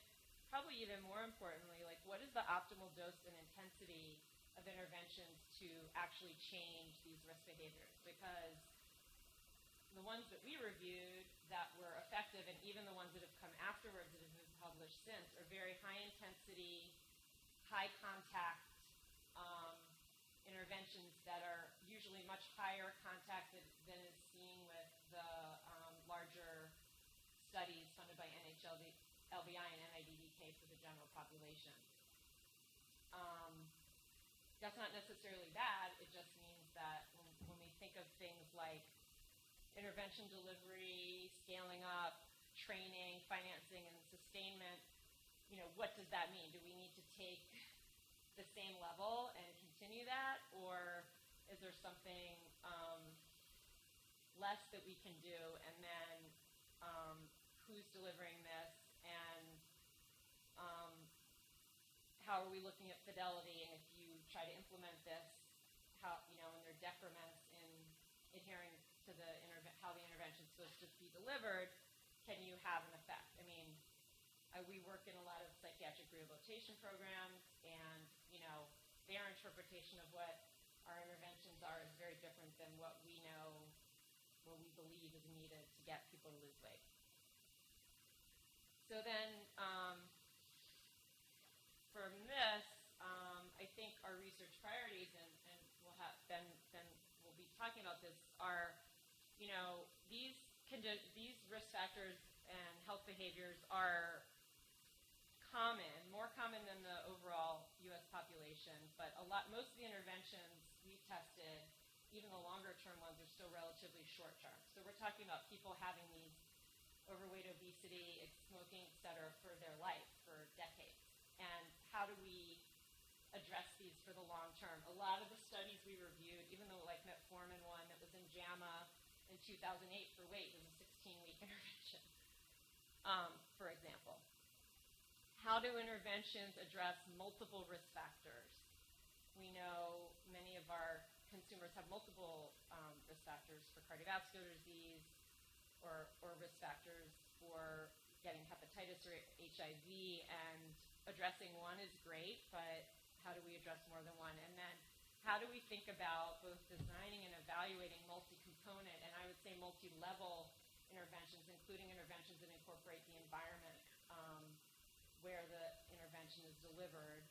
probably even more importantly, what is the optimal dose and intensity of interventions to actually change these risk behaviors? Because the ones that we reviewed that were effective, and even the ones that have come afterwards that have been published since, are very high intensity, high contact interventions that are usually much higher contact than is seen with the larger studies funded by LBI and NIDDK for the general population. That's not necessarily bad. It just means that when we think of things like intervention delivery, scaling up, training, financing, and sustainment, what does that mean? Do we need to take the same level and continue that, or is there something less that we can do? And then who's delivering this, and how are we looking at fidelity? And if you try to implement this, how and there are decrements in adhering to how the intervention is supposed to be delivered, can you have an effect? I mean, we work in a lot of psychiatric rehabilitation programs, and their interpretation of what our interventions are is very different than what we know, what we believe is needed to get people to lose weight. So then, from this, I think our research priorities, and we'll have then we'll be talking about this, are, you know, these risk factors and health behaviors are common, more common than the overall U.S. population, but most of the interventions we've tested, even the longer term ones, are still relatively short term. So we're talking about people having these overweight, obesity, smoking, et cetera, for their life, for decades. And how do we address these for the long term? A lot of the studies we reviewed, even though like metformin one that was in JAMA in 2008 for weight was a 16-week intervention, for example. How do interventions address multiple risk factors? We know many of our consumers have multiple risk factors for cardiovascular disease or risk factors for getting hepatitis or HIV, and addressing one is great, but how do we address more than one? And then how do we think about both designing and evaluating multi-component, and I would say multi-level interventions, including interventions that incorporate the environment where the intervention is delivered,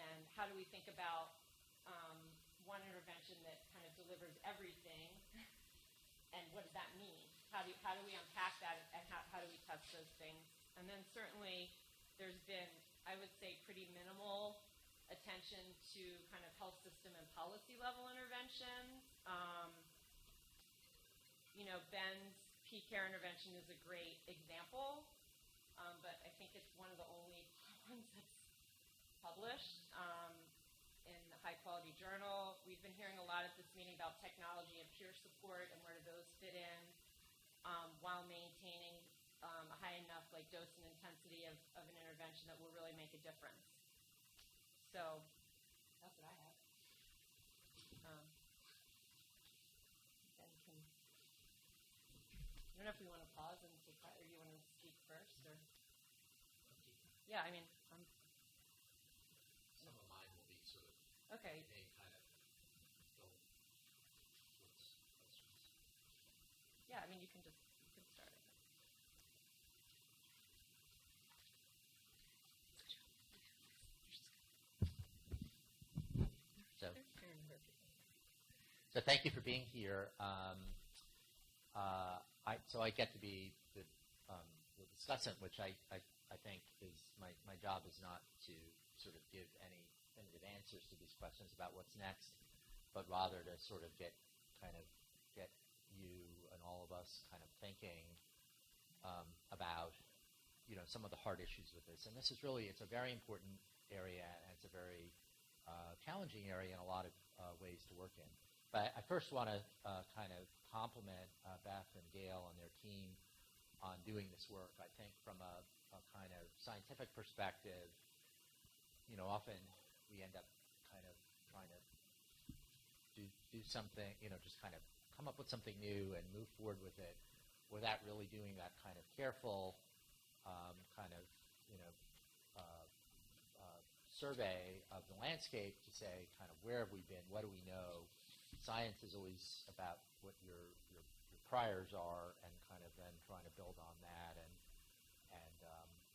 and how do we think about one intervention that kind of delivers everything, and what does that mean? How do we unpack that, and how do we test those things? And then certainly there's been, I would say, pretty minimal attention to kind of health system and policy level interventions. You know, Ben's P-Care intervention is a great example, but I think it's one of the only ones that's published in the high-quality journal. We've been hearing a lot at this meeting about technology and peer support and where do those fit in, while maintaining a high enough like dose and intensity of an intervention that will really make a difference. So that's what I have. I don't know if we want to pause and take that, or you want to speak first, or yeah, I mean, some of mine will be sort of okay. They kind of go towards questions. Yeah, I mean, you can start. So thank you for being here. So I get to be the discussant, which I think is my job is not to sort of give any definitive answers to these questions about what's next, but rather to sort of get you and all of us kind of thinking about, you know, some of the hard issues with this. And this is really, it's a very important area, and it's a very challenging area in a lot of ways to work in. But I first want to kind of compliment Beth and Gail and their team on doing this work. I think from a kind of scientific perspective, you know, often we end up kind of trying to do something, you know, just kind of come up with something new and move forward with it without really doing that kind of careful kind of, you know, survey of the landscape to say kind of where have we been, what do we know. Science is always about what your priors are, and kind of then trying to build on that and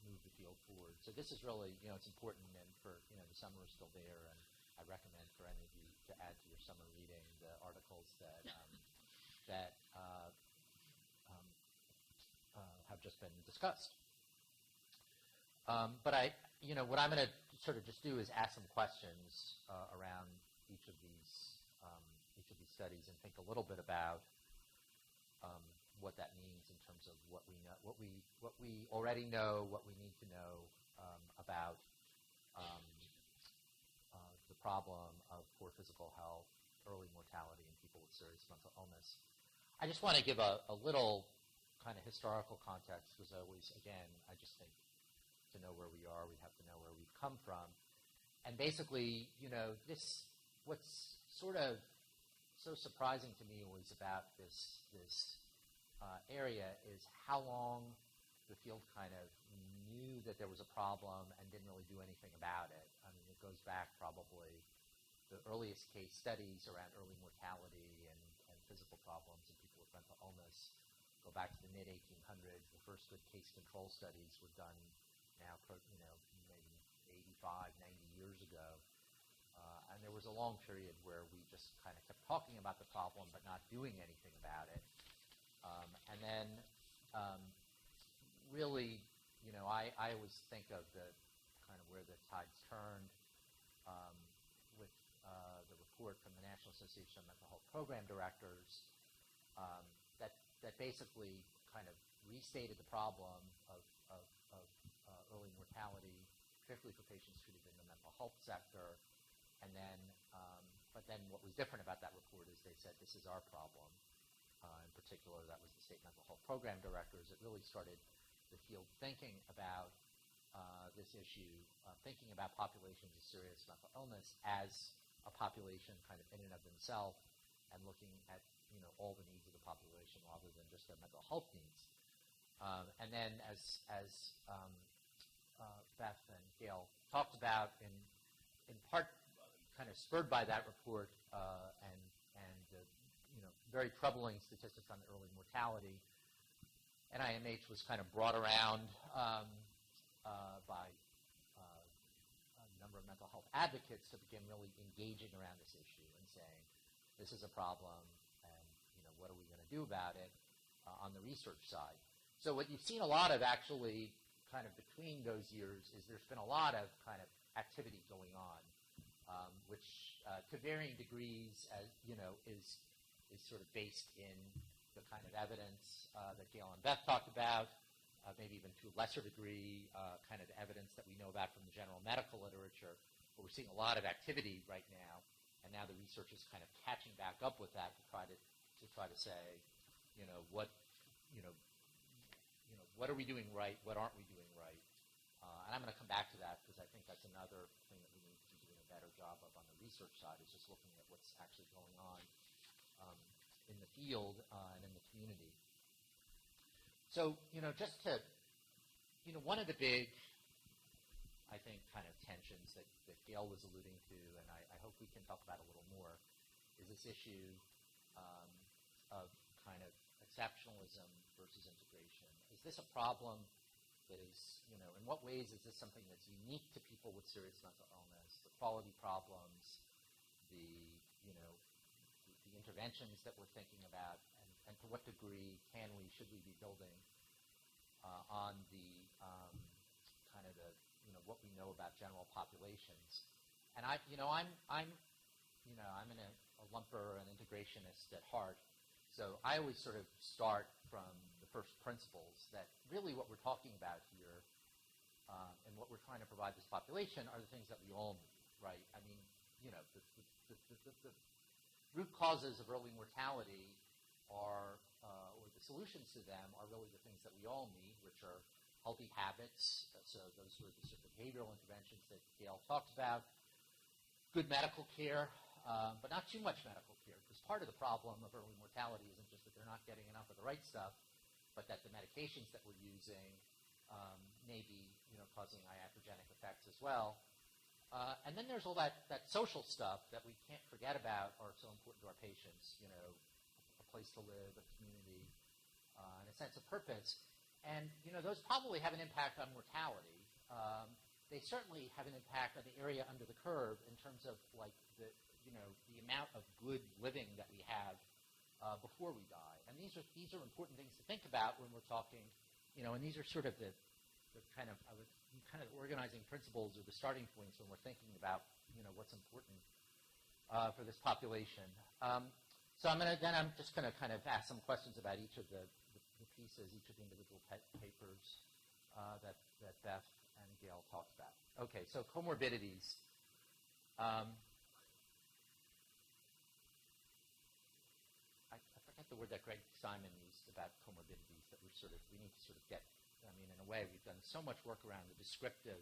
move the field forward. So this is really, you know, it's important, and for, you know, the summer is still there, and I recommend for any of you to add to your summer reading the articles that have just been discussed. But you know, what I'm going to sort of just do is ask some questions around each of these studies, and think a little bit about what that means in terms of what we know, what we already know, what we need to know about the problem of poor physical health, early mortality in people with serious mental illness. I just want to give a little kind of historical context, because again, I just think to know where we are, we have to know where we've come from. And basically, you know, what's sort of so surprising to me was about this area is how long the field kind of knew that there was a problem and didn't really do anything about it. goes back probably, the earliest case studies around early mortality and physical problems in people with mental illness go back to the mid-1800s. The first good case control studies were done now, maybe 85, 90 years ago. And there was a long period where we just kind of kept talking about the problem but not doing anything about it. And then really, I always think of the kind of where the tides turned with the report from the National Association of Mental Health Program Directors that basically kind of restated the problem of early mortality, particularly for patients treated in the mental health sector. And then, but then what was different about that report is they said, this is our problem. In particular, that was the state mental health program directors. It really started the field thinking about this issue, thinking about populations of serious mental illness as a population kind of in and of themselves, and looking at all the needs of the population rather than just their mental health needs. And then as Beth and Gail talked about, in part kind of spurred by that report and the very troubling statistics on the early mortality, NIMH was kind of brought around by a number of mental health advocates to begin really engaging around this issue and saying, this is a problem, and what are we going to do about it on the research side. So what you've seen a lot of actually kind of between those years is there's been a lot of kind of activity going on, which to varying degrees is sort of based in the kind of evidence that Gail and Beth talked about, maybe even to a lesser degree, kind of evidence that we know about from the general medical literature. But we're seeing a lot of activity right now, and now the research is kind of catching back up with that to try to say, what are we doing right? What aren't we doing right? And I'm going to come back to that because I think that's another thing that we need to be doing a better job of on the research side, is just looking at what's actually going on in the field and in the community. So, just to, one of the big, I think, kind of tensions that Gail was alluding to, and I hope we can talk about a little more, is this issue of kind of exceptionalism versus integration. Is this a problem that is, in what ways is this something that's unique to people with serious mental illness, the quality problems, the interventions that we're thinking about, and to what degree should we be building on the kind of the, what we know about general populations. And I'm a lumper, an integrationist at heart, so I always sort of start from the first principles that really what we're talking about here and what we're trying to provide this population are the things that we all need, right? I mean, the root causes of early mortality are, or the solutions to them are really the things that we all need, which are healthy habits. So those are the sort of behavioral interventions that Gail talked about. Good medical care, but not too much medical care, because part of the problem of early mortality isn't just that they're not getting enough of the right stuff, but that the medications that we're using may be, causing iatrogenic effects as well. And then there's all that social stuff that we can't forget about are so important to our patients, a place to live, a community, and a sense of purpose. And, those probably have an impact on mortality. They certainly have an impact on the area under the curve in terms of, like, the amount of good living that we have before we die. And these are important things to think about when we're talking, and these are sort of the kind of organizing principles or the starting points when we're thinking about, what's important for this population. So I'm just going to kind of ask some questions about each of the pieces, each of the individual papers that Beth and Gail talked about. Okay, so comorbidities. I forget the word that Greg Simon used about comorbidities that we need to sort of get. I mean, in a way, we've done so much work around the descriptive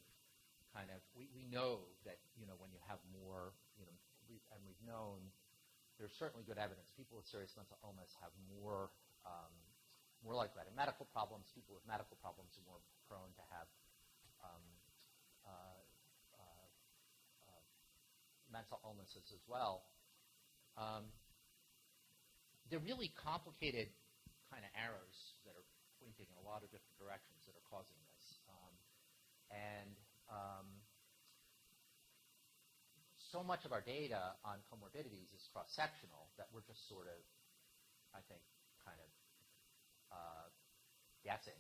kind of. We know that when you have more, and we've known there's certainly good evidence. People with serious mental illness have more likely to have medical problems. People with medical problems are more prone to have mental illnesses as well. They're really complicated kind of arrows that are pointing in a lot of different directions that are causing this. So much of our data on comorbidities is cross-sectional that we're just sort of, I think, kind of guessing,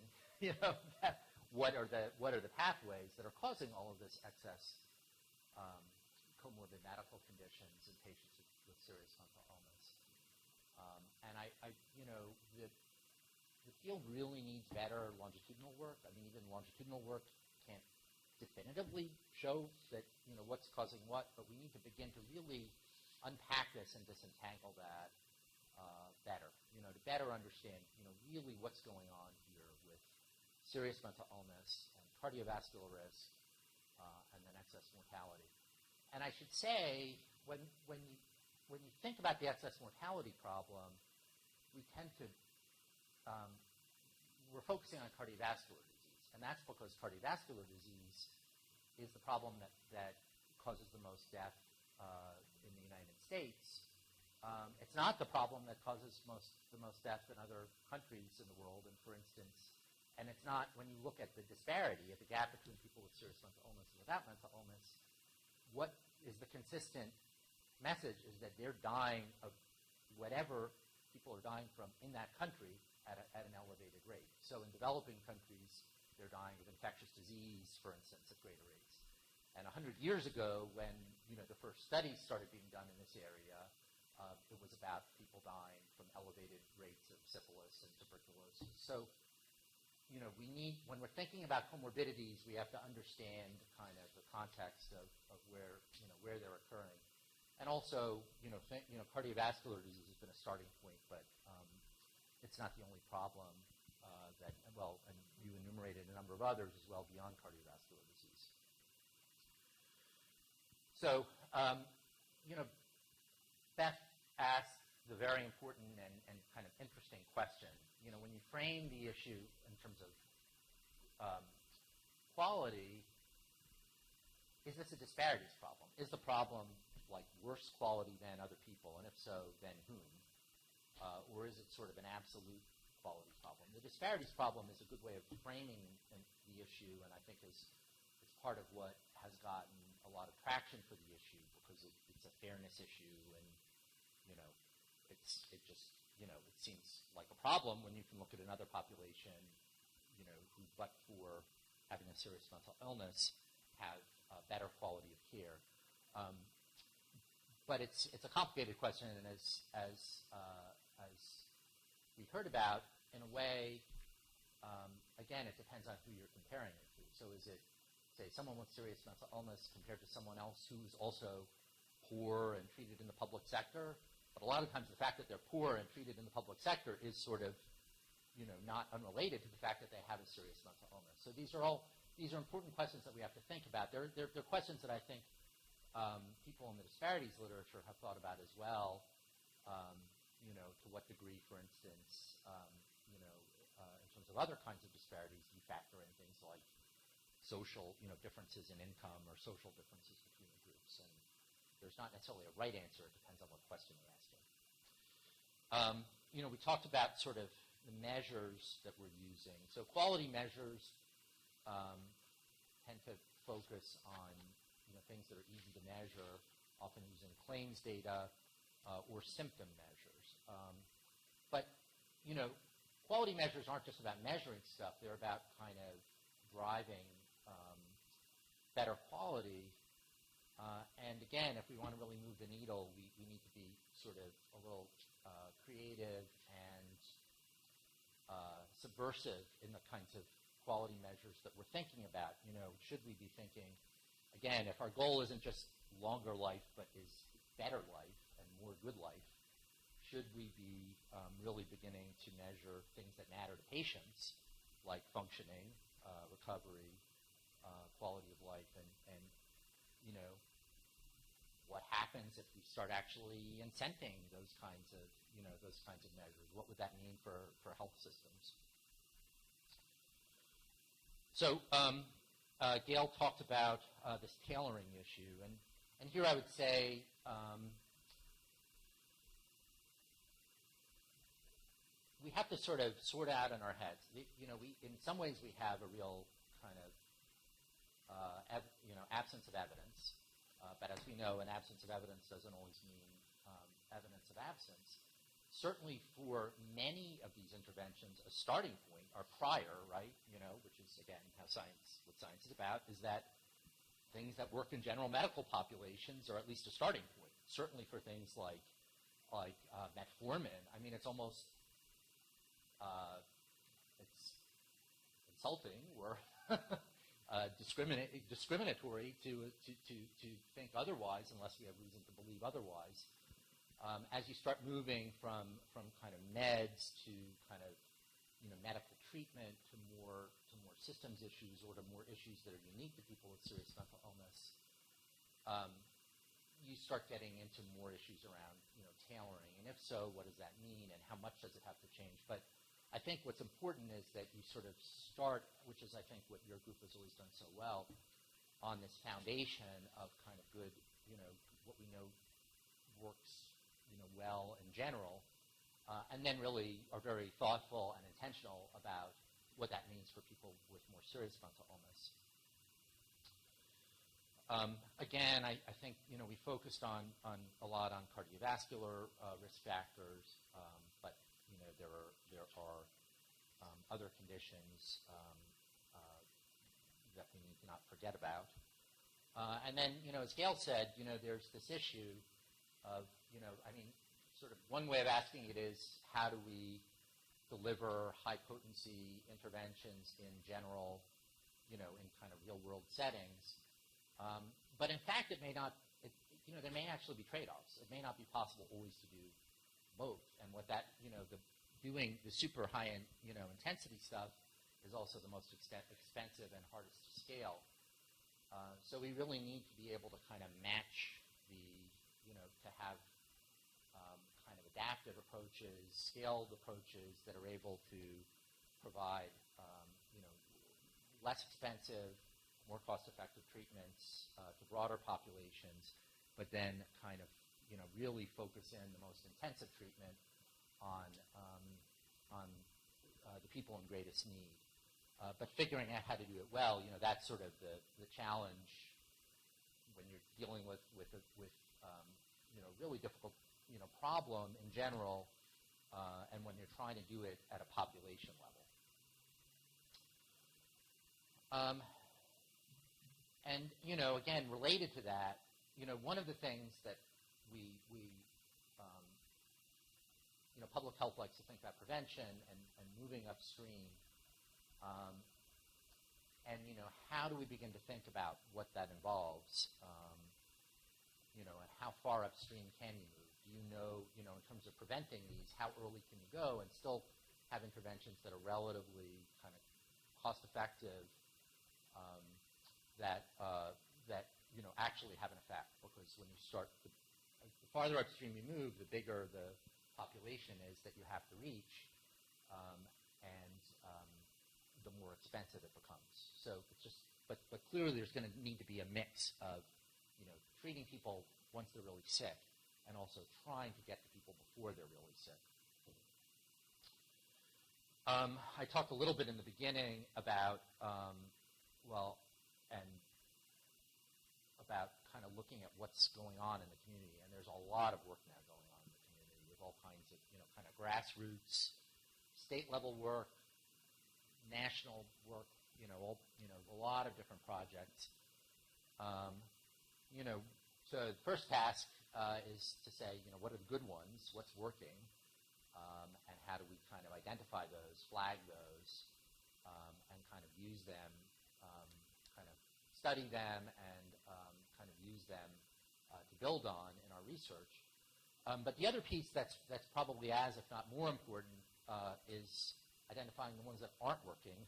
what are the pathways that are causing all of this excess comorbid medical conditions in patients with serious mental illness. The field really needs better longitudinal work. I mean, even longitudinal work can't definitively show that, what's causing what, but we need to begin to really unpack this and disentangle that better, to better understand, really what's going on here with serious mental illness and cardiovascular risk and then excess mortality. And I should say, when you think about the excess mortality problem, we tend to, we're focusing on cardiovascular disease, and that's because cardiovascular disease is the problem that causes the most death in the United States. It's not the problem that causes the most death in other countries in the world, and for instance, and it's not, when you look at the disparity, at the gap between people with serious mental illness and without mental illness, what is the consistent message is that they're dying of whatever people are dying from in that country at an elevated rate. So in developing countries, they're dying of infectious disease, for instance, at greater rates. And 100 years ago, when the first studies started being done in this area, it was about people dying from elevated rates of syphilis and tuberculosis. So, we need, when we're thinking about comorbidities, we have to understand kind of the context of where they're occurring. And also, cardiovascular disease has been a starting point, but it's not the only problem and you enumerated a number of others as well beyond cardiovascular disease. So, Beth asked the very important and kind of interesting question. When you frame the issue in terms of quality, is this a disparities problem? Is the problem like worse quality than other people, and if so, then whom? Or is it sort of an absolute quality problem? The disparities problem is a good way of framing the issue, and I think it's part of what has gotten a lot of traction for the issue because it's a fairness issue, and it seems like a problem when you can look at another population, who, but for having a serious mental illness, have better quality of care. But it's a complicated question, and as we heard about, in a way, again, it depends on who you're comparing it to. So is it, say, someone with serious mental illness compared to someone else who's also poor and treated in the public sector? But a lot of times the fact that they're poor and treated in the public sector is sort of, not unrelated to the fact that they have a serious mental illness. So these are important questions that we have to think about. They're questions that I think people in the disparities literature have thought about as well. To what degree, for instance, in terms of other kinds of disparities, you factor in things like social, differences in income or social differences between the groups. And there's not necessarily a right answer. It depends on what question you're asking. We talked about sort of the measures that we're using. So quality measures tend to focus on things that are easy to measure, often using claims data or symptom measures. But quality measures aren't just about measuring stuff. They're about kind of driving better quality. And again, if we want to really move the needle, we need to be sort of a little creative and subversive in the kinds of quality measures that we're thinking about. Should we be thinking, again, if our goal isn't just longer life, but is better life and more good life, should we be really beginning to measure things that matter to patients, like functioning, recovery, quality of life, and what happens if we start actually incenting those kinds of measures? What would that mean for health systems? So Gail talked about this tailoring issue, and And here I would say we have to sort of sort out in our heads. In some ways we have a real kind of absence of evidence. But as we know, an absence of evidence doesn't always mean evidence of absence. Certainly for many of these interventions, a starting point, or prior, right, which is, again, what science is about, is that things that work in general medical populations are at least a starting point. Certainly for things like metformin. I mean, it's almost it's insulting or discriminatory to think otherwise, unless we have reason to believe otherwise. As you start moving from kind of meds to kind of medical treatment to more systems issues or to more issues that are unique to people with serious mental illness, you start getting into more issues around tailoring, and if so, what does that mean, and how much does it have to change? But I think what's important is that you sort of start, which is I think what your group has always done so well, on this foundation of kind of good, what we know works well in general, and then really are very thoughtful and intentional about what that means for people with more serious mental illness. Again, I think we focused on a lot on cardiovascular risk factors, but there are other conditions that we need to not forget about. And then as Gail said, there's this issue of sort of one way of asking it is, how do we deliver high potency interventions in general, in kind of real world settings? But in fact, it may not. There may actually be trade-offs. It may not be possible always to do both. And what that, doing the super high-end, intensity stuff is also the most expensive and hardest to scale. So we really need to be able to kind of match the, to have kind of adaptive approaches, scaled approaches that are able to provide, less expensive, more cost-effective treatments to broader populations, but then kind of, really focus in the most intensive treatment on the people in greatest need. But figuring out how to do it well, that's sort of the challenge when you're dealing with really difficult, problem in general, and when you're trying to do it at a population level. And again, related to that, one of the things that we public health likes to think about prevention and moving upstream. And how do we begin to think about what that involves? And how far upstream can you move? Do you know, in terms of preventing these, how early can you go and still have interventions that are relatively kind of cost-effective, that actually have an effect? Because when you start, the farther upstream you move, the bigger the population is that you have to reach, and the more expensive it becomes. So it's just, but clearly there's going to need to be a mix of, treating people once they're really sick, and also trying to get to people before they're really sick. I talked a little bit in the beginning about, about kind of looking at what's going on in the community, and there's a lot of work now going on in the community with all kinds of, kind of grassroots, state-level work, national work, a lot of different projects. So the first task is to say, what are the good ones, what's working, and how do we kind of identify those, flag those, and kind of use them, kind of study them, and kind of use them to build on in our research. But the other piece that's probably as, if not more important, is identifying the ones that aren't working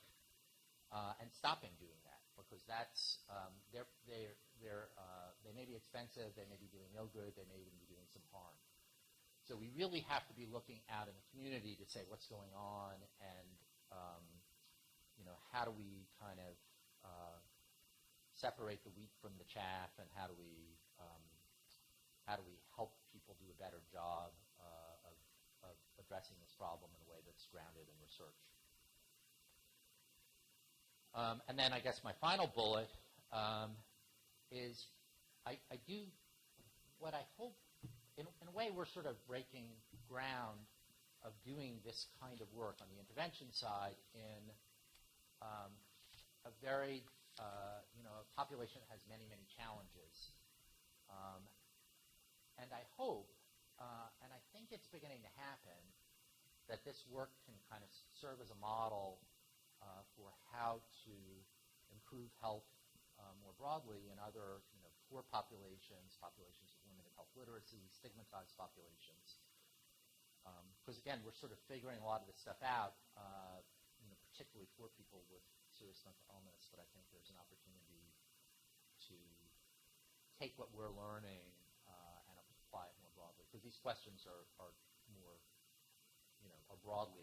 and stopping doing that, because that's they may be expensive, they may be doing no good, they may even be doing some harm. So we really have to be looking out in the community to say what's going on, and how do we kind of separate the wheat from the chaff, and how do we help people do a better job of addressing this problem in a way that's grounded in research. And then I guess my final bullet is I do what I hope, in a way we're sort of breaking ground of doing this kind of work on the intervention side in a very, a population that has many, many challenges. And I hope, and I think it's beginning to happen, that this work can kind of serve as a model for how to improve health more broadly in other, poor populations, populations with limited health literacy, stigmatized populations. Because again, we're sort of figuring a lot of this stuff out, particularly for people with serious mental illness. But I think there's an opportunity to take what we're learning and apply it more broadly. Because these questions are more, are broadly